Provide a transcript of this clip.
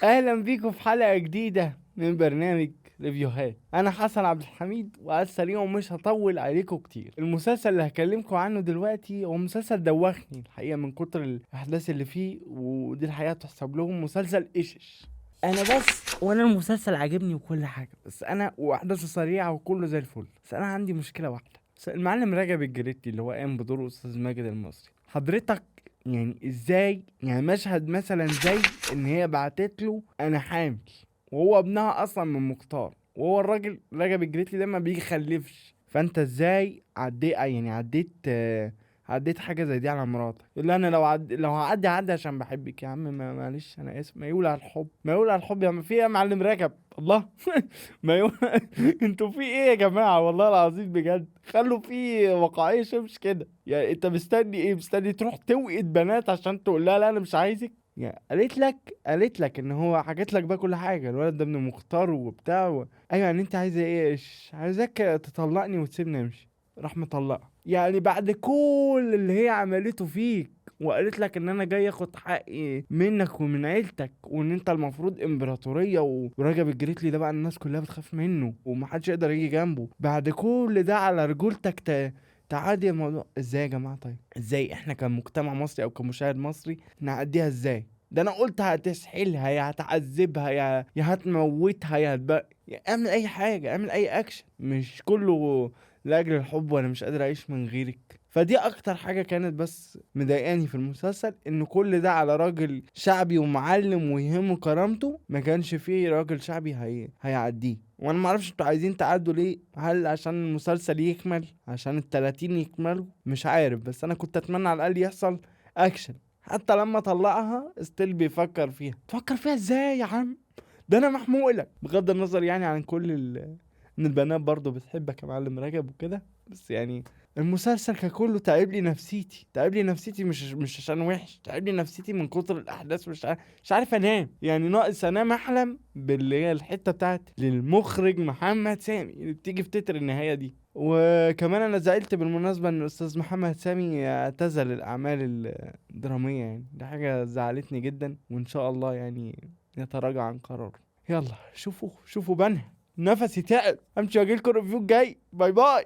اهلا بيكم في حلقة جديدة من برنامج ريفيوهات. انا حسن عبد الحميد وعلى السريع ومش هطول عليكم كتير. المسلسل اللي هكلمكم عنه دلوقتي هو مسلسل دوخني الحقيقة من كتر الاحداث اللي فيه، ودي الحقيقة تحسب لهم. مسلسل ايشش. انا بس وانا المسلسل عاجبني وكل حاجة، بس انا واحداثه سريعة وكله زي الفل، بس انا عندي مشكلة واحدة. بس المعلم رجب الجريتي اللي هو قام بدور استاذ ماجد المصري، حضرتك يعني ازاي؟ يعني مشهد مثلا زي ان هي بعتت له انا حامل، وهو ابنها اصلا من مختار، وهو الراجل رجب الجريتلي ده ما بيخلفش، فانت ازاي عديت حاجه زي دي على مراتك؟ يقول لي انا لو هعدي عشان بحبك. يا عم معلش انا اسف، ما يقول على الحب، ما يقول على الحب. يا في ايه يا معلم رجب؟ الله. ما يقول. انتوا في ايه يا جماعه؟ والله العظيم بجد خلوا في واقعيه شويه، مش كده يعني. انت مستني ايه؟ مستني تروح توقد بنات عشان تقول لها لا انا مش عايزك؟ يعني قالت لك ان هو حكيت لك بقى كل حاجه، الولد ده ابن مختار وبتاع ايوه يعني انت عايزه ايه؟ عايزاك تطلقني وتسيبني امشي. راح مطلقها يعني بعد كل اللي هي عملته فيك، وقالت لك ان انا جاي اخد حقي منك ومن عيلتك، وان انت المفروض امبراطوريه، ورجب الجريتلي ده بقى الناس كلها بتخاف منه ومحدش يقدر يجي جنبه. بعد كل ده على رجولتك تعادي الموضوع ازاي يا جماعه؟ طيب ازاي احنا كمجتمع مصري او كمشاهد مصري نعديها ازاي؟ ده انا قلت هتسحلها، يا هتعذبها، يا هتموتها، يا اعمل اي حاجه، اعمل اي اكشن، مش كله لاجل الحب وانا مش قادر اعيش من غيرك. فدي اكتر حاجه كانت بس مضايقاني في المسلسل، ان كل ده على راجل شعبي ومعلم ويهمه كرامته، ما كانش فيه راجل شعبي هيعديه. وانا ما اعرفش انتوا عايزين تعدوا ليه؟ هل عشان المسلسل يكمل، عشان ال30 يكملوا؟ مش عارف، بس انا كنت اتمنى على الاقل يحصل اكشن. حتى لما طلقها ستيل بيفكر فيها. تفكر فيها ازاي يا عم؟ ده انا محموق لك، بغض النظر يعني عن كل ان البنات برضه بتحبك يا معلم رجب وكده، بس يعني المسلسل ككله تعب لي نفسيتي، مش عشان وحش، تعب لي نفسيتي من كتر الاحداث. مش عارف انام يعني، ناقص انام احلم باللي هي الحته بتاعت للمخرج محمد سامي اللي بتيجي في تتر النهايه دي. وكمان انا زعلت بالمناسبه ان الاستاذ محمد سامي اعتزل الاعمال الدراميه، يعني دي حاجه زعلتني جدا، وان شاء الله يعني يتراجع عن قراره. يلا شوفوا بنها، نفسي تعب، امشي واجيلكوا الريفيو الجاي. باي باي.